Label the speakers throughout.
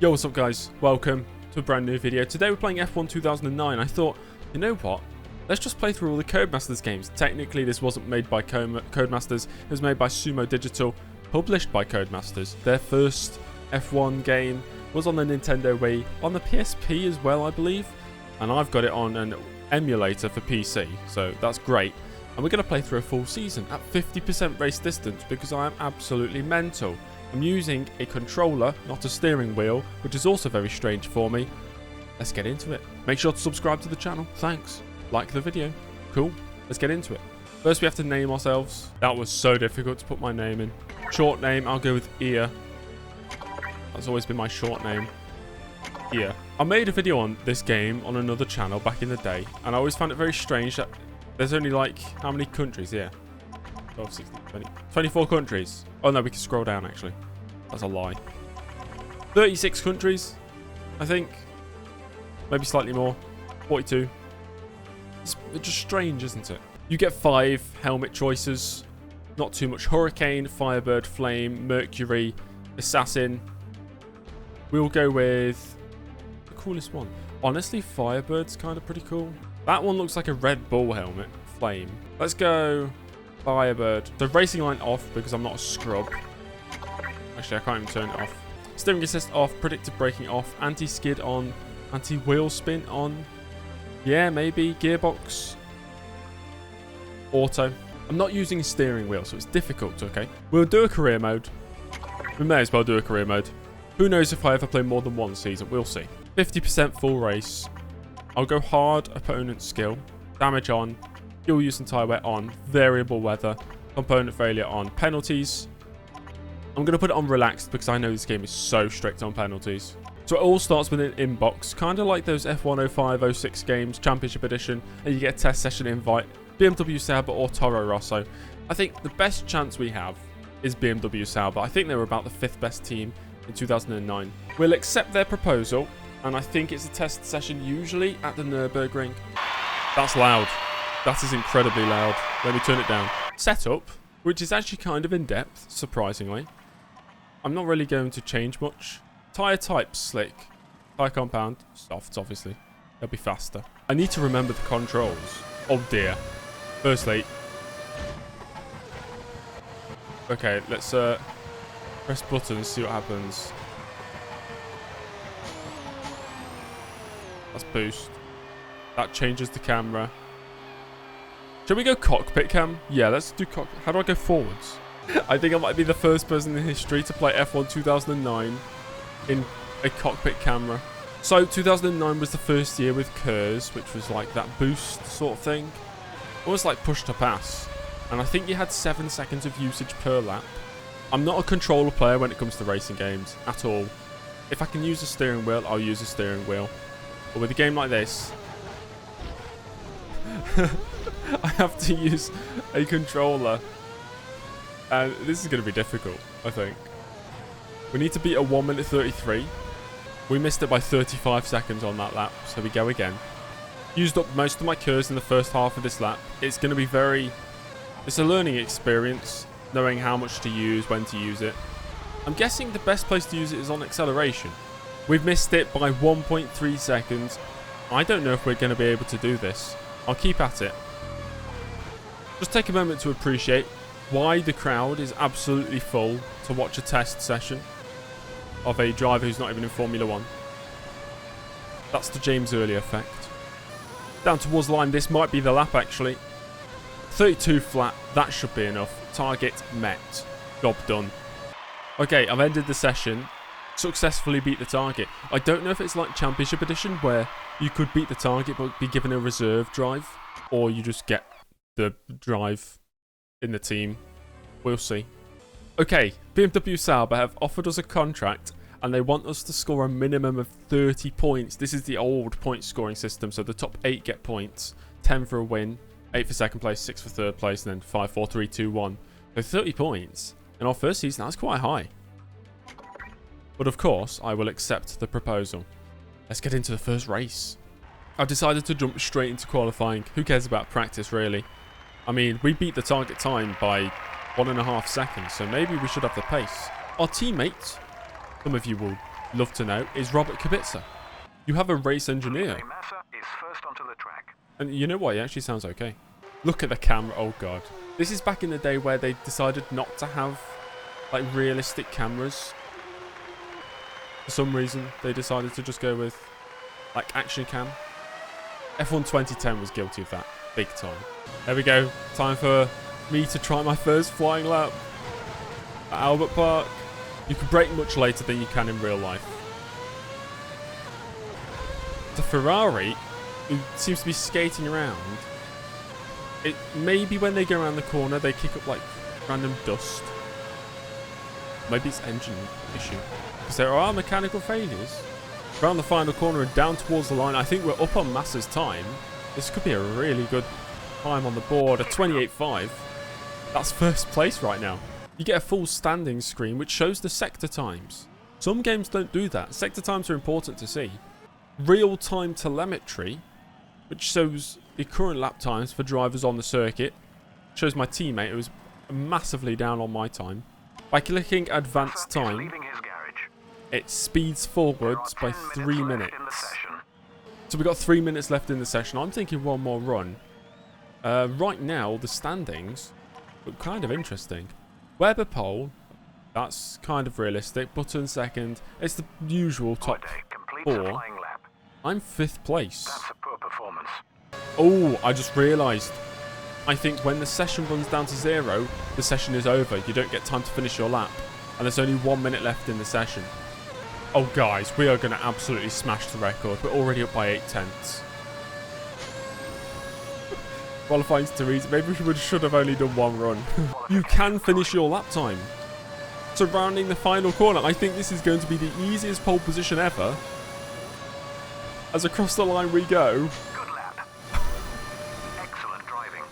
Speaker 1: Yo, what's up guys? Welcome to a brand new video. Today we're playing F1 2009. I thought, you know what? Let's just play through all the Codemasters games. Technically, this wasn't made by Codemasters. It was made by Sumo Digital, published by Codemasters. Their first F1 game was on the Nintendo Wii, on the PSP as well, I believe. And I've got it on an emulator for PC, so that's great. And we're going to play through a full season at 50% race distance because I am absolutely mental. I'm using a controller, not a steering wheel, which is also very strange for me. Let's get into it. Make sure to subscribe to the channel. Thanks. Like the video. Cool. Let's get into it. First, we have to name ourselves. That was so difficult to put my name in. Short name, I'll go with Ear. That's always been my short name. Ear. I made a video on this game on another channel back in the day, and I always found it very strange that there's only like, how many countries here? 12, 16, 20, 24 countries. Oh no, we can scroll down actually. That's a lie. 36 countries, I think. Maybe slightly more. 42. It's just strange, isn't it? You get 5 helmet choices. Not too much. Hurricane, Firebird, Flame, Mercury, Assassin. We'll go with the coolest one. Honestly, Firebird's kind of pretty cool. That one looks like a Red Bull helmet. Flame. Let's go Firebird. So racing line off because I'm not a scrub. Actually, I can't even turn it off. Steering assist off. Predicted braking off. Anti-skid on. Anti-wheel spin on. Yeah, maybe. Gearbox. Auto. I'm not using a steering wheel, so it's difficult, okay? We'll do a career mode. We may as well do a career mode. Who knows if I ever play more than one season. We'll see. 50% full race. I'll go hard opponent skill. Damage on. Fuel use and tyre wear on. Variable weather. Component failure on. Penalties. I'm going to put it on relaxed because I know this game is so strict on penalties. So it all starts with an inbox. Kind of like those F1 05-06 games, Championship Edition. And you get a test session invite. BMW Sauber or Toro Rosso. I think the best chance we have is BMW Sauber. I think they were about the 5th best team in 2009. We'll accept their proposal. And I think it's a test session usually at the Nürburgring. That's loud. That is incredibly loud. Let me turn it down. Setup, which is actually kind of in-depth, surprisingly. I'm not really going to change much. Tyre type, slick. Tyre compound, soft, obviously. They'll be faster. I need to remember the controls. Oh dear. Firstly. Okay, let's press buttons, see what happens. That's boost. That changes the camera. Shall we go cockpit cam? Yeah, let's do cockpit. How do I go forwards? I think I might be the first person in history to play F1 2009 in a cockpit camera. So 2009 was the first year with KERS, which was like that boost sort of thing. Almost like push to pass. And I think you had 7 seconds of usage per lap. I'm not a controller player when it comes to racing games at all. If I can use a steering wheel, I'll use a steering wheel. But with a game like this, I have to use a controller. And this is going to be difficult, I think. We need to beat a 1 minute 33. We missed it by 35 seconds on that lap, so we go again. Used up most of my KERS in the first half of this lap. It's going to be it's a learning experience, knowing how much to use, when to use it. I'm guessing the best place to use it is on acceleration. We've missed it by 1.3 seconds. I don't know if we're going to be able to do this. I'll keep at it. Just take a moment to appreciate why the crowd is absolutely full to watch a test session of a driver who's not even in Formula 1. That's the James Early effect. Down towards the line, this might be the lap actually. 32 flat, that should be enough. Target met. Job done. Okay, I've ended the session. Successfully beat the target. I don't know if it's like Championship Edition where you could beat the target but be given a reserve drive, or you just get the drive in the team. We'll see. Okay, BMW Sauber have offered us a contract and they want us to score a minimum of 30 points. This is the old point scoring system, so the top 8 get points. 10 for a win, 8 for second place, 6 for third place, and then 5, 4, 3, 2, 1. So 30 points in our first season, that's quite high. But of course, I will accept the proposal. Let's get into the first race. I've decided to jump straight into qualifying. Who cares about practice, really? I mean, we beat the target time by 1.5 seconds, so maybe we should have the pace. Our teammates, some of you will love to know, is Robert Kubica. You have a race engineer.
Speaker 2: Massa is first onto the track.
Speaker 1: And you know what? He actually sounds okay. Look at the camera. Oh, God. This is back in the day where they decided not to have, like, realistic cameras. For some reason, they decided to just go with, like, action cam. F1 2010 was guilty of that. Big time. There we go. Time for me to try my first flying lap at Albert Park. You can brake much later than you can in real life. The Ferrari, who seems to be skating around, it maybe when they go around the corner they kick up like random dust. Maybe it's engine issue, because there are mechanical failures. Around the final corner and down towards the line. I think we're up on Massa's time. This could be a really good time on the board. A 28.5. That's first place right now. You get a full standing screen which shows the sector times. Some games don't do that. Sector times are important to see. Real-time telemetry, which shows the current lap times for drivers on the circuit. Shows my teammate who was massively down on my time. By clicking advanced time, it speeds forwards by 3 minutes. So we've got 3 minutes left in the session. I'm thinking one more run. Right now, the standings look kind of interesting. Webber pole, that's kind of realistic. Button second. It's the usual top 4. I'm 5th place.
Speaker 2: That's a poor performance.
Speaker 1: Oh, I just realised. I think when the session runs down to 0, the session is over. You don't get time to finish your lap. And there's only 1 minute left in the session. Oh, guys, we are going to absolutely smash the record. We're already up by 8/10. Qualifying's too easy. Maybe we should have only done one run. You can finish your lap time. Surrounding the final corner. I think this is going to be the easiest pole position ever. As across the line we go.
Speaker 2: Good lap. Excellent driving.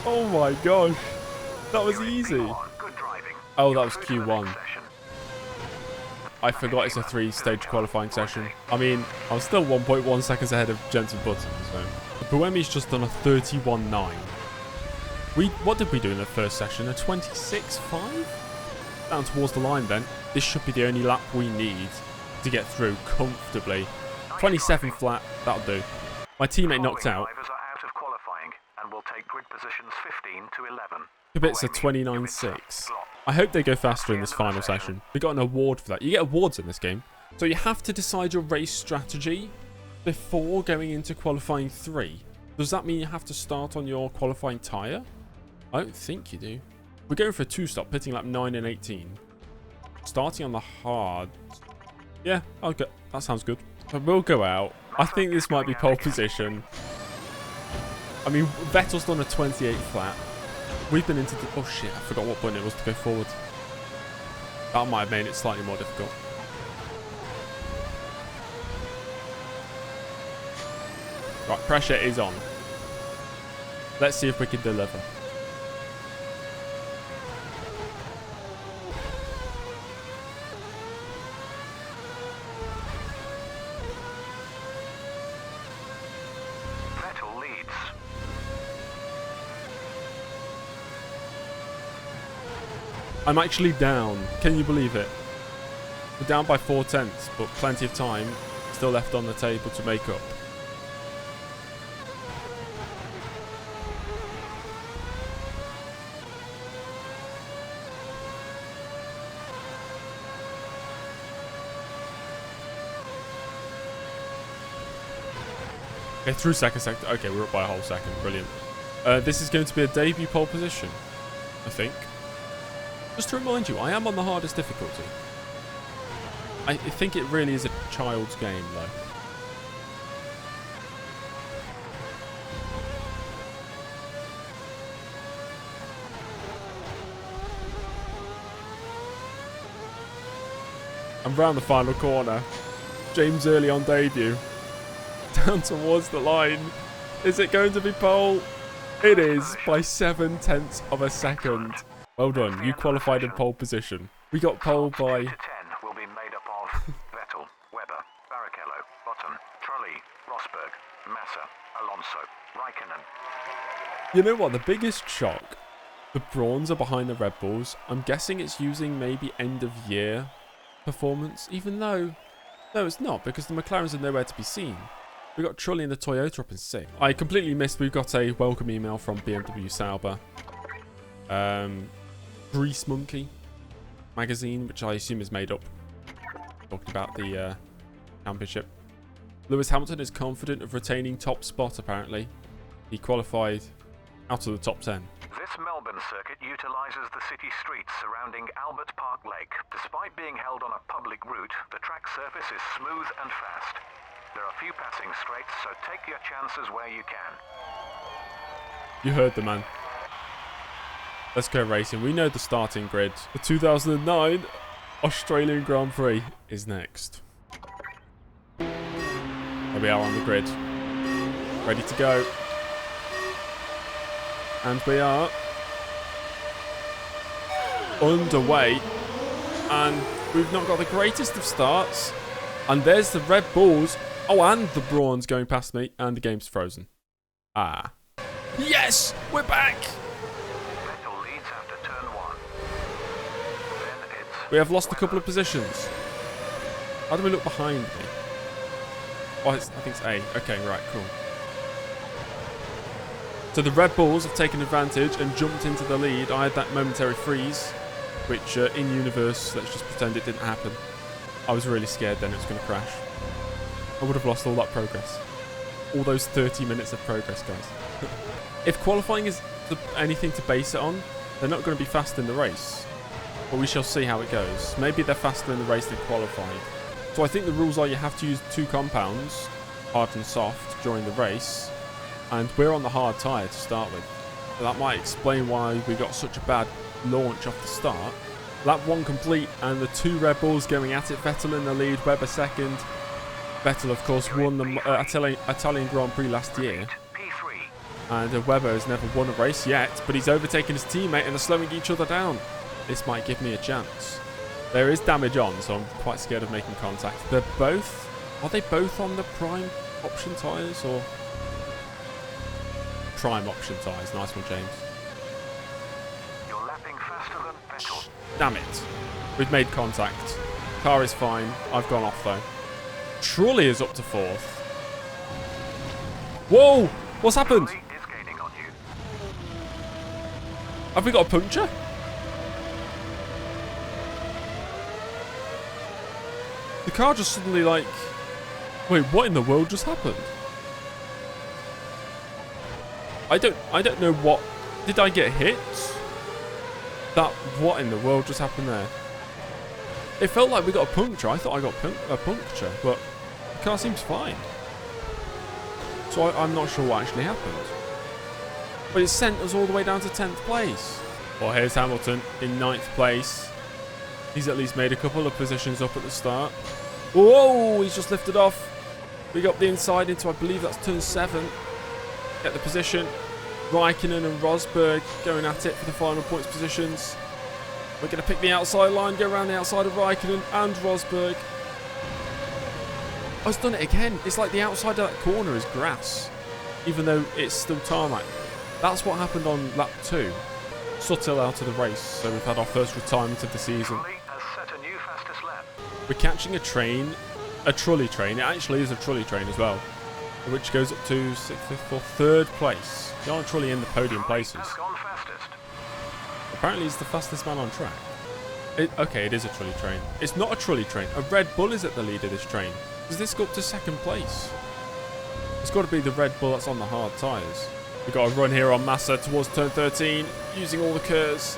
Speaker 1: Oh my gosh. That was easy.
Speaker 2: Good driving.
Speaker 1: Oh, that was Q1. I forgot it's a 3-stage qualifying session. I mean, I'm still 1.1 seconds ahead of Jensen Button, so. Buemi's just done a 31.9. What did we do in the first session? A 26.5? Down towards the line then. This should be the only lap we need to get through comfortably. 27 flat, that'll do. My teammate knocked out.
Speaker 2: Drivers are out of qualifying and will take grid positions 15 to 11.
Speaker 1: Kubica 29.6. I hope they go faster in this final session. We got an award for that. You get awards in this game. So you have to decide your race strategy before going into qualifying 3. Does that mean you have to start on your qualifying tyre? I don't think you do. We're going for a 2-stop, pitting lap 9 and 18. Starting on the hard. Yeah, okay, that sounds good. But we'll go out. I think this might be pole position. I mean, Vettel's done a 28 flat. We've been into the... Oh shit, I forgot what button it was to go forward. That might have made it slightly more difficult. Right, pressure is on. Let's see if we can deliver.
Speaker 2: Vettel leads.
Speaker 1: I'm actually down. Can you believe it? We're down by 4/10, but plenty of time still left on the table to make up. Okay, through second sector. Okay, we're up by a whole second. Brilliant. This is going to be a debut pole position, I think. Just to remind you, I am on the hardest difficulty. I think it really is a child's game, though. I'm round the final corner. James early on debut. Down towards the line. Is it going to be pole? It is by 7/10 of a second. Well done. You qualified in pole position. We got pole by...
Speaker 2: 10 will be made up of Vettel, Webber, Barrichello, Button, Trulli, Rosberg, Massa, Alonso, Raikkonen.
Speaker 1: You know what? The biggest shock. The Brawns are behind the Red Bulls. I'm guessing it's using maybe end of year performance. Even though No, it's not, because the McLarens are nowhere to be seen. We got Trulli and the Toyota up in 6th. I completely missed, we've got a welcome email from BMW Sauber. Grease Monkey magazine, which I assume is made up. Talking about the championship. Lewis Hamilton is confident of retaining top spot, apparently. He qualified out of the top 10.
Speaker 2: This Melbourne circuit utilises the city streets surrounding Albert Park Lake. Despite being held on a public route, the track surface is smooth and fast. There are few passing straights, so take your chances where you can.
Speaker 1: You heard the man. Let's go racing. We know the starting grid. The 2009 Australian Grand Prix is next. There we are on the grid. Ready to go. And we are underway. And we've not got the greatest of starts. And there's the Red Bulls. Oh, and the Brauns going past me. And the game's frozen. Ah. Yes! We're back!
Speaker 2: Vettel leads after turn 1. Then it's
Speaker 1: We have lost a couple of positions. How do we look behind me? Oh, I think it's A. Okay, right, cool. So the Red Bulls have taken advantage and jumped into the lead. I had that momentary freeze, which in universe, let's just pretend it didn't happen. I was really scared then it was going to crash. I would have lost all that progress. All those 30 minutes of progress, guys. If qualifying is anything to base it on, they're not going to be fast in the race. But we shall see how it goes. Maybe they're faster in the race than qualifying. So I think the rules are you have to use 2 compounds, hard and soft, during the race. And we're on the hard tyre to start with. So that might explain why we got such a bad launch off the start. Lap 1 complete and the 2 Red Bulls going at it. Vettel in the lead, Webber second. Vettel, of course, won the Italian Grand Prix last year.
Speaker 2: P3.
Speaker 1: And Webber has never won a race yet, but he's overtaken his teammate and they're slowing each other down. This might give me a chance. There is damage on, so I'm quite scared of making contact. They're both... Are they both on the prime option tyres, or... Prime option tyres. Nice one, James.
Speaker 2: You're lapping faster than Vettel.
Speaker 1: Damn it. We've made contact. Car is fine. I've gone off, though. Trulli is up to 4th. Whoa! What's happened?
Speaker 2: Trulli is gaining on you.
Speaker 1: Have we got a puncture? The car just suddenly like... Wait, what in the world just happened? I don't know what... Did I get hit? What in the world just happened there? It felt like we got a puncture. I thought I got a puncture, but the car seems fine. So I'm not sure what actually happened. But it sent us all the way down to 10th place. Well, here's Hamilton in 9th place. He's at least made a couple of positions up at the start. Whoa, he's just lifted off. We got the inside into, I believe that's turn 7. Get the position. Raikkonen and Rosberg going at it for the final points positions. We're going to pick the outside line, go around the outside of Raikkonen and Rosberg. Oh, it's done it again. It's like the outside of that corner is grass, even though it's still tarmac. That's what happened on lap 2. Suttil out of the race, so we've had our first retirement of the season.
Speaker 2: Trulli has set a new fastest lap.
Speaker 1: We're catching a train, a Trulli train. It actually is a Trulli train as well, which goes up to 6th, 5th, 4th, 3rd place. Jan Trulli in the podium places.
Speaker 2: Has gone fastest.
Speaker 1: Apparently he's the fastest man on track. Okay, it is a Trulli train. It's not a Trulli train. A Red Bull is at the lead of this train. Does this go up to 2nd place? It's got to be the Red Bull that's on the hard tyres. We've got a run here on Massa towards turn 13, using all the curves.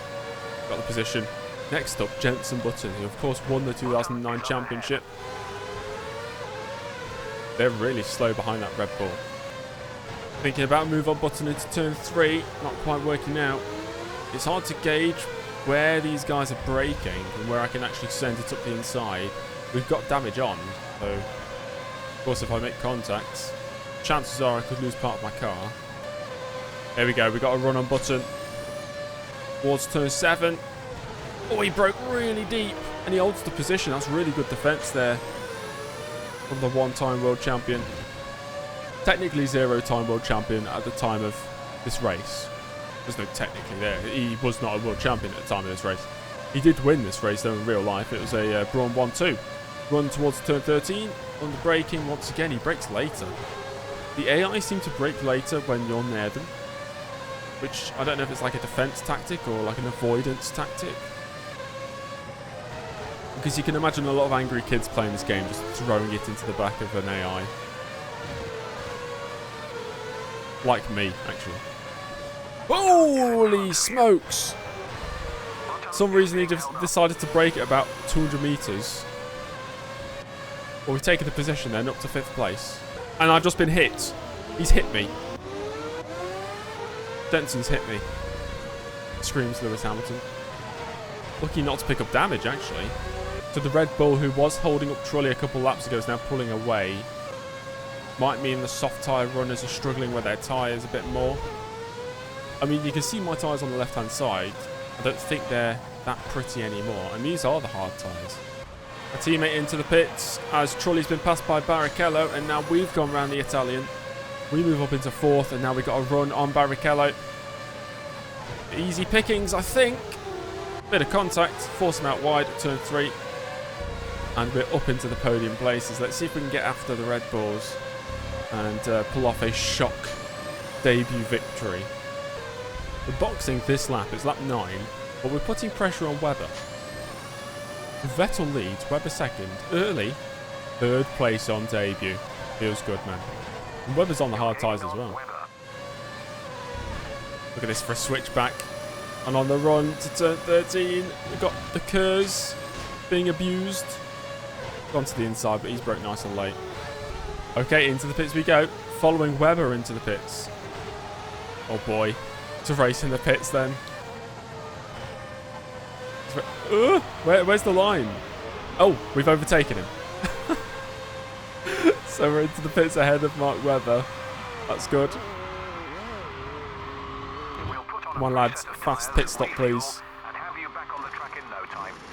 Speaker 1: Got the position. Next up, Jenson Button, who of course won the 2009 championship. They're really slow behind that Red Bull. Thinking about move on Button into turn 3, not quite working out. It's hard to gauge where these guys are braking and where I can actually send it up the inside. We've got damage on, so of course if I make contact, chances are I could lose part of my car. There we go, we got a run on Button towards turn 7. Oh, he broke really deep and he holds the position. That's really good defense there from the one-time world champion. Technically 0-time world champion at the time of this race. There's no technically there. He was not a world champion at the time of this race. He did win this race though in real life. It was a Braun 1-2. Run towards turn 13. Under braking once again. He brakes later. The AI seem to brake later when you're near them, which I don't know if it's like a defense tactic or like an avoidance tactic. Because you can imagine a lot of angry kids playing this game just throwing it into the back of an AI. Like me, actually. Holy smokes! For some reason he just decided to brake at about 200 meters. Well, we've taken the position then up to 5th place. And I've just been hit. He's hit me. Denson's hit me. Screams Lewis Hamilton. Lucky not to pick up damage, actually. So the Red Bull, who was holding up Trulli a couple laps ago, is now pulling away. Might mean the soft tyre runners are struggling with their tyres a bit more. I mean, you can see my tyres on the left-hand side. I don't think they're that pretty anymore. And these are the hard tyres. A teammate into the pits as Trulli's been passed by Barrichello, and now we've gone round the Italian. We move up into 4th, and now we've got a run on Barrichello. Easy pickings, I think. Bit of contact, force him out wide at turn 3. And we're up into the podium places. Let's see if we can get after the Red Bulls and pull off a shock debut victory. We're boxing this lap. It's lap 9, but we're putting pressure on Webber. Vettel leads, Webber second. Early, 3rd place on debut. Feels good, man. And Webber's on the hard tyres as well. Look at this for a switchback. And on the run to turn 13, we've got the Kurz being abused. Gone to the inside, but he's broke nice and late. Okay, into the pits we go. Following Webber into the pits. Oh boy. It's a race in the pits then. Where's the line? Oh, we've overtaken him. So we're into the pits ahead of Mark Webber. That's good. Come on, lads. Fast pit stop, please.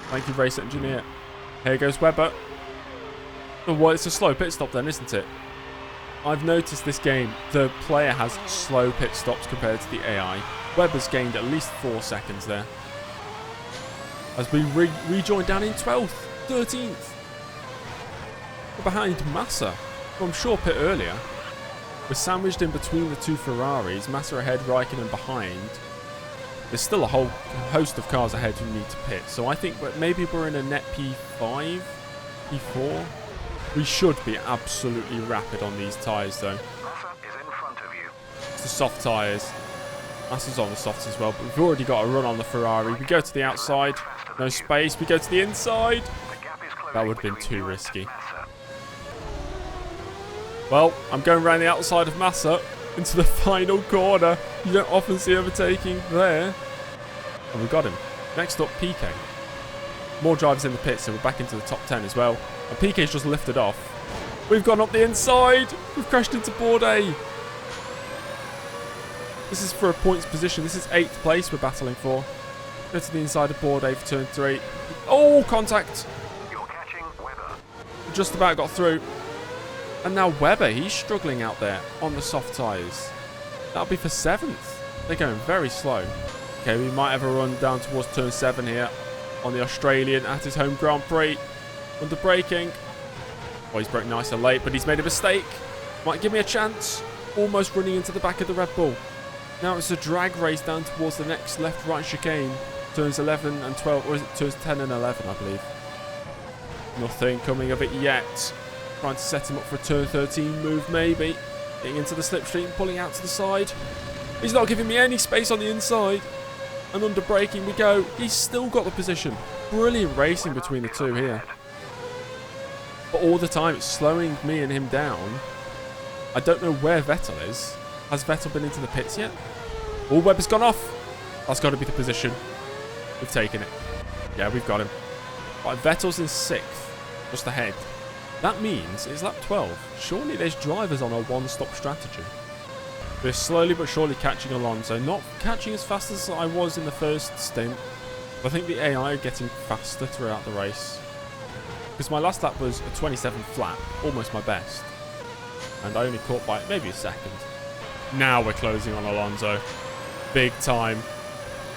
Speaker 1: Thank you, race engineer. Here goes Webber. Oh, well, it's a slow pit stop then, isn't it? I've noticed this game, the player has slow pit stops compared to the AI. Webber's gained at least 4 seconds there. As we rejoin down in 12th, 13th. We're behind Massa, who I'm sure pit earlier. We're sandwiched in between the 2 Ferraris, Massa ahead, Raikkonen behind. There's still a whole host of cars ahead who need to pit, so I think maybe we're in a net P5, P4. We should be absolutely rapid on these tyres though.
Speaker 2: Massa is in front of you.
Speaker 1: It's the soft tyres. Massa's on the softs as well, but we've already got a run on the Ferrari. We go to the outside, no space, we go to the inside. That would have been too risky. Well, I'm going around the outside of Massa into the final corner. You don't often see overtaking there. And we got him. Next up, PK. More drivers in the pit, so we're back into the top 10 as well. And PK's just lifted off. We've gone up the inside. We've crashed into Bourdais. This is for a points position. This is 8th place we're battling for. Go to the inside of Bourdais for turn 3. Oh, contact.
Speaker 2: You're catching Webber.
Speaker 1: Just about got through. And now Webber, he's struggling out there on the soft tyres. That'll be for 7th. They're going very slow. Okay, we might have a run down towards turn 7 here on the Australian at his home Grand Prix. Under braking. Oh, he's broke nice and late, but he's made a mistake. Might give me a chance. Almost running into the back of the Red Bull. Now it's a drag race down towards the next left-right chicane. Turns 11 and 12, or is it turns 10 and 11, I believe. Nothing coming of it yet. Trying to set him up for a turn 13 move, maybe. Getting into the slipstream, pulling out to the side. He's not giving me any space on the inside. And under braking we go. He's still got the position. Brilliant racing between the two here. But all the time it's slowing me and him down. I don't know where Vettel is. Has Vettel been into the pits yet? Oh, Webber's gone off. That's got to be the position. We've taken it. Yeah, we've got him. Right, Vettel's in 6th. Just ahead. That means it's lap 12. Surely there's drivers on a one-stop strategy. We're slowly but surely catching Alonso. Not catching as fast as I was in the first stint. But I think the AI are getting faster throughout the race. Because my last lap was a 27 flat. Almost my best. And I only caught by maybe a second. Now we're closing on Alonso. Big time.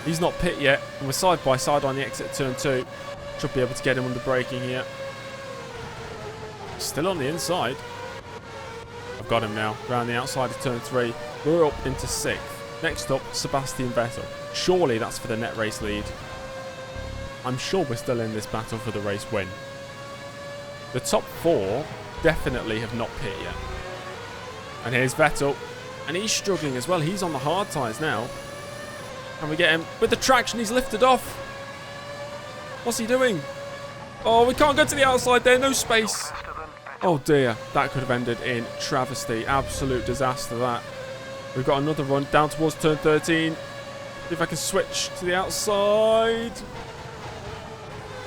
Speaker 1: He's not pit yet. And we're side by side on the exit turn 2. Should be able to get him under braking here. Still on the inside. I've got him now. Round the outside of turn 3. We're up into 6th. Next up, Sebastian Vettel. Surely that's for the net race lead. I'm sure we're still in this battle for the race win. The top 4 definitely have not pit yet. And here's Vettel. And he's struggling as well. He's on the hard tyres now. Can we get him? With the traction, he's lifted off. What's he doing? Oh, we can't go to the outside there. No space. Oh dear. That could have ended in travesty. Absolute disaster, that. We've got another run down towards turn 13. See if I can switch to the outside.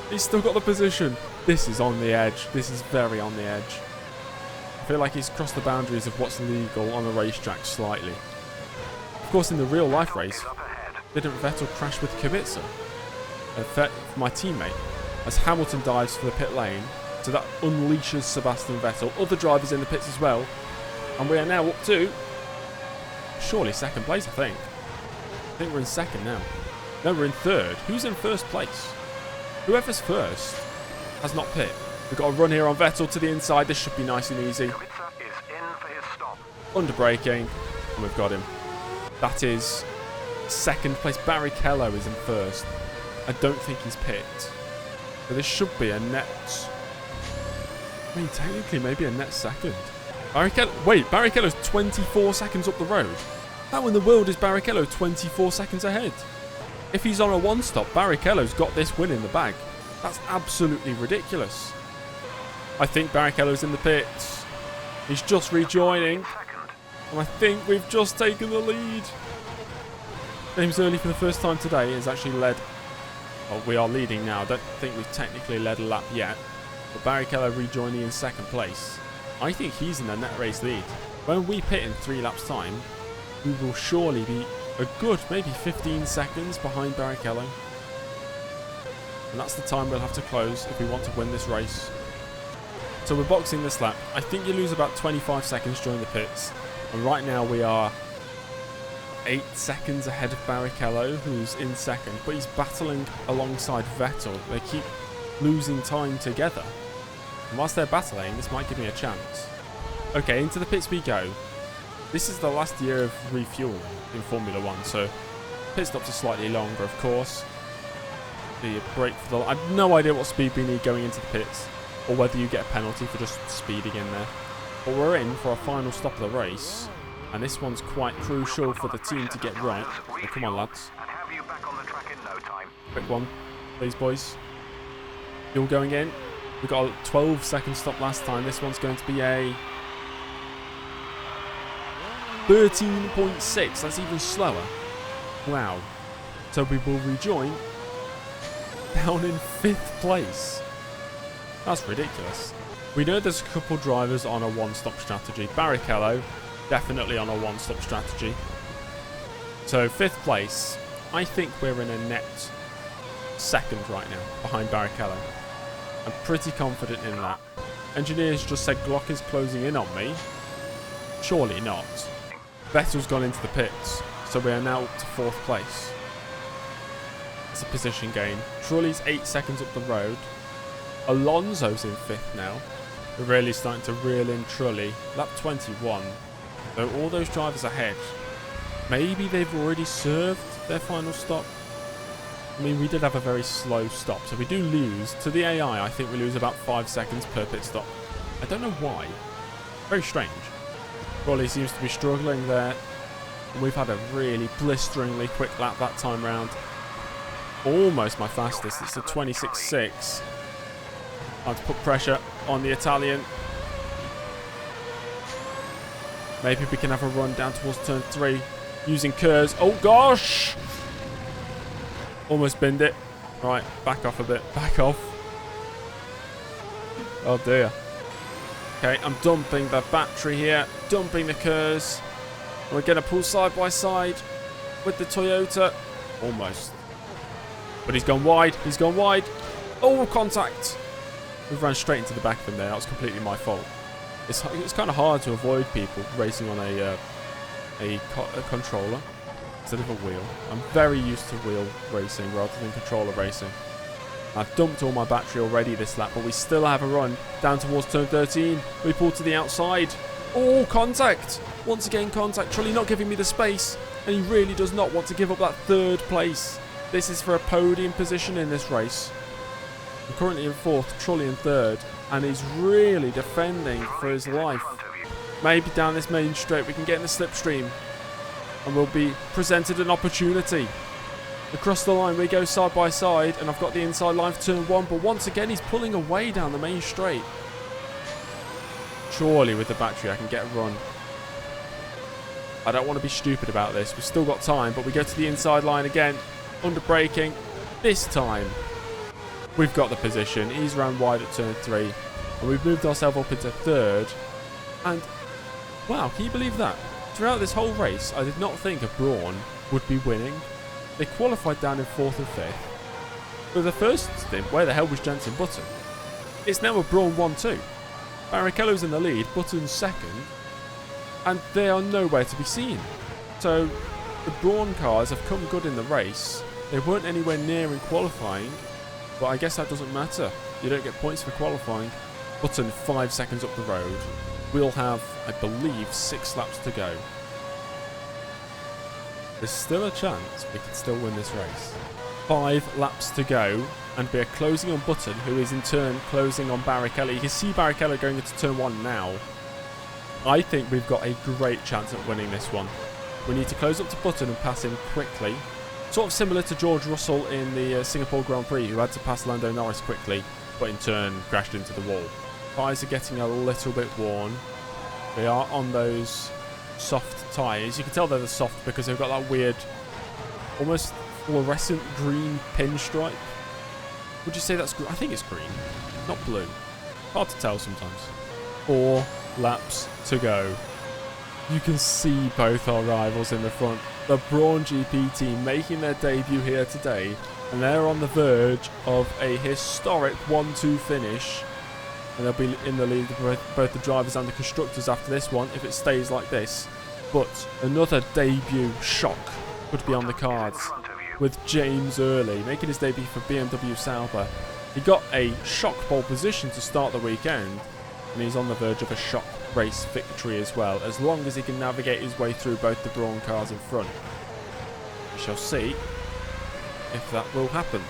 Speaker 1: He's still got the position. This is on the edge. This is very on the edge. I feel like he's crossed the boundaries of what's legal on the racetrack slightly. Of course, in the real life race, didn't Vettel crash with Kubica, my teammate, as Hamilton dives for the pit lane, so that unleashes Sebastian Vettel. Other drivers in the pits as well. And we are now up to, surely second place, I think. I think we're in second now. No, we're in third. Who's in first place? Whoever's first has not pit. We've got a run here on Vettel to the inside. This should be nice and easy. Under braking, and we've got him. That is second place. Barrichello is in first. I don't think he's pit. So this should be a net. I mean, technically, maybe a net second. Barrichello's 24 seconds up the road. How in the world is Barrichello 24 seconds ahead? If he's on a one-stop, Barrichello's got this win in the bag. That's absolutely ridiculous. I think Barrichello's in the pits. He's just rejoining. And I think we've just taken the lead. James Early, for the first time today, has actually led. Well, we are leading now. I don't think we've technically led a lap yet. But Barrichello rejoining in second place. I think he's in the net race lead. When we pit in 3 laps' time, we will surely be a good maybe 15 seconds behind Barrichello. And that's the time we'll have to close if we want to win this race. So we're boxing this lap. I think you lose about 25 seconds during the pits. And right now we are 8 seconds ahead of Barrichello, who's in second. But he's battling alongside Vettel. They keep losing time together. And whilst they're battling, this might give me a chance. Okay, into the pits we go. This is the last year of refueling in Formula 1, so pit stops are slightly longer, of course. The break for the... I have no idea what speed we need going into the pits, or whether you get a penalty for just speeding in there. But we're in for our final stop of the race, and this one's quite crucial for the team to get right. So come on, lads. Quick one, please, boys. Fuel going in. We got a 12-second stop last time. This one's going to be a 13.6. That's even slower. Wow. So we will rejoin down in 5th place. That's ridiculous. We know there's a couple drivers on a one-stop strategy. Barrichello, definitely on a one-stop strategy. So 5th place. I think we're in a net second right now, behind Barrichello. I'm pretty confident in that. Engineers just said Glock is closing in on me. Surely not. Vettel's gone into the pits, so we are now up to 4th place. It's a position gain. Trulli's 8 seconds up the road. Alonso's in 5th now. We're really starting to reel in Trulli. Lap 21. So all those drivers ahead. Maybe they've already served their final stop. I mean, we did have a very slow stop, so we do lose. To the AI, I think we lose about 5 seconds per pit stop. I don't know why. Very strange. Trulli seems to be struggling there. We've had a really blisteringly quick lap that time round. Almost my fastest. It's a 26.6. Time to put pressure on the Italian. Maybe we can have a run down towards turn 3 using curves. Oh gosh! Almost binned it. Right, back off a bit. Back off. Oh dear. Okay, I'm dumping the battery here. Dumping the curves. We're going to pull side by side with the Toyota. Almost. But he's gone wide. He's gone wide. Oh, contact. We've run straight into the back of him there. That was completely my fault. It's kind of hard to avoid people racing on a controller instead of a wheel. I'm very used to wheel racing rather than controller racing. I've dumped all my battery already this lap, but we still have a run down towards turn 13. We pull to the outside. Oh, contact. Once again, contact. Trulli not giving me the space, and he really does not want to give up that third place. This is for a podium position in this race. I'm currently in fourth, Trulli in third, and he's really defending for his life. Maybe down this main straight we can get in the slipstream, and we'll be presented an opportunity. Across the line we go side by side, and I've got the inside line for turn 1, but once again he's pulling away down the main straight. Surely with the battery I can get a run. I don't want to be stupid about this. We've still got time, but we go to the inside line again. Under braking. This time we've got the position. He's round wide at turn 3, and we've moved ourselves up into third. And wow, can you believe that? Throughout this whole race I did not think a Brawn would be winning. They qualified down in 4th and 5th. For the first stint, where the hell was Jensen Button? It's now a Brawn 1-2. Barrichello's in the lead, Button's second, and they are nowhere to be seen. So the Brawn cars have come good in the race. They weren't anywhere near in qualifying, but I guess that doesn't matter. You don't get points for qualifying. Button 5 seconds up the road. We'll have, I believe, 6 laps to go. There's still a chance we can still win this race. 5 laps to go, and we are closing on Button, who is in turn closing on Barrichello. You can see Barrichello going into turn 1 now. I think we've got a great chance at winning this one. We need to close up to Button and pass him quickly. Sort of similar to George Russell in the Singapore Grand Prix, who had to pass Lando Norris quickly, but in turn crashed into the wall. Tyres are getting a little bit worn. They are on those soft tyres. You can tell they're soft because they've got that weird, almost fluorescent green pinstripe. Would you say that's green? I think it's green, not blue. Hard to tell sometimes. 4 laps to go. You can see both our rivals in the front. The Brawn GP team making their debut here today, and they're on the verge of a historic 1-2 finish. And they'll be in the lead with both the drivers and the constructors after this one, if it stays like this. But another debut shock would be on the cards, with James Early making his debut for BMW Sauber. He got a shock pole position to start the weekend, and he's on the verge of a shock race victory as well, as long as he can navigate his way through both the Brawn cars in front. We shall see if that will happen.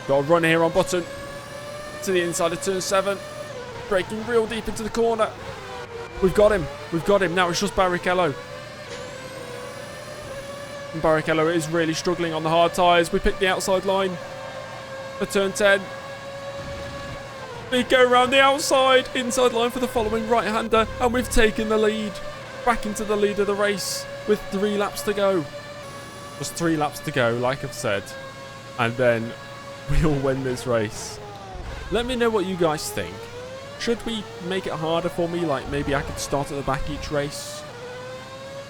Speaker 1: Got a run here on Button. To the inside of turn 7, braking real deep into the corner. We've got him. Now it's just Barrichello. And Barrichello is really struggling on the hard tyres. We pick the outside line for turn 10. We go around the outside, inside line for the following right-hander, and we've taken the lead. Back into the lead of the race with 3 laps to go. Just 3 laps to go, like I've said. And then we'll win this race. Let me know what you guys think. Should we make it harder for me? Like maybe I could start at the back each race?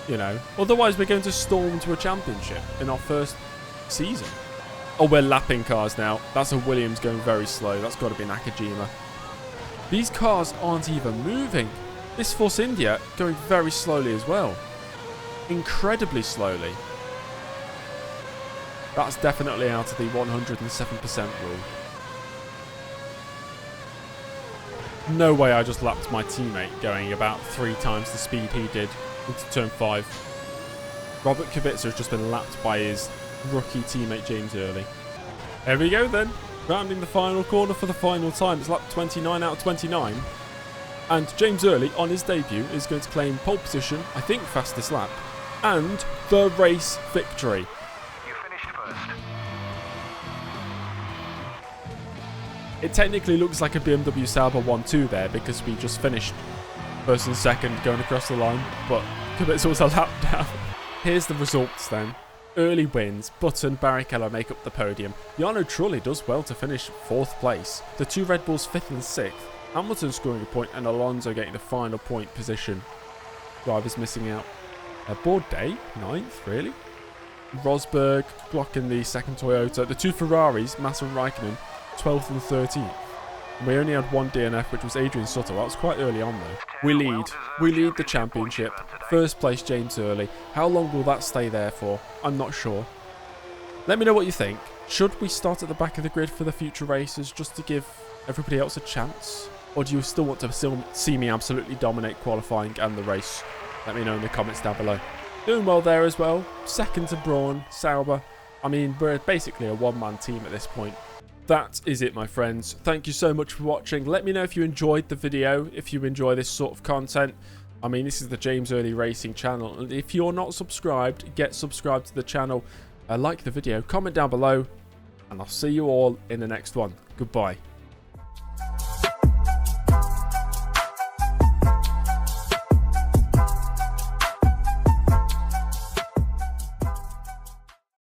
Speaker 1: You know. Otherwise we're going to storm to a championship in our first season. Oh, we're lapping cars now. That's a Williams going very slow. That's got to be Nakajima. These cars aren't even moving. This Force India going very slowly as well. Incredibly slowly. That's definitely out of the 107% rule. No way I just lapped my teammate going about 3 times the speed he did into turn 5. Robert Kubica has just been lapped by his rookie teammate James Early. There we go then. Rounding the final corner for the final time. It's lap 29 out of 29. And James Early on his debut is going to claim pole position, I think fastest lap, and the race victory.
Speaker 2: You finished first.
Speaker 1: It technically looks like a BMW Sauber 1-2 there because we just finished first and second going across the line, but Kubica was a lap down. Here's the results then. Early wins, Button, Barrichello make up the podium. Jarno Trulli does well to finish 4th place. The 2 Red Bulls 5th and 6th. Hamilton scoring a point and Alonso getting the final point position. Drivers missing out. Bourdais, 9th, really? Rosberg blocking the 2nd Toyota. The 2 Ferraris, Massa and Raikkonen, 12th and 13th. And we only had 1 DNF, which was Adrian Sutter. That was quite early on though. We lead the championship. First place James Early. How long will that stay there for? I'm not sure. Let me know what you think. Should we start at the back of the grid for the future races just to give everybody else a chance? Or do you still want to still see me absolutely dominate qualifying and the race? Let me know in the comments down below. Doing well there as well. Second to Braun, Sauber. I mean, we're basically a one-man team at this point. That is it, my friends. Thank you so much for watching. Let me know if you enjoyed the video, if you enjoy this sort of content. I mean, this is the James Early Racing channel. And if you're not subscribed, get subscribed to the channel. Like the video, comment down below. And I'll see you all in the next one. Goodbye.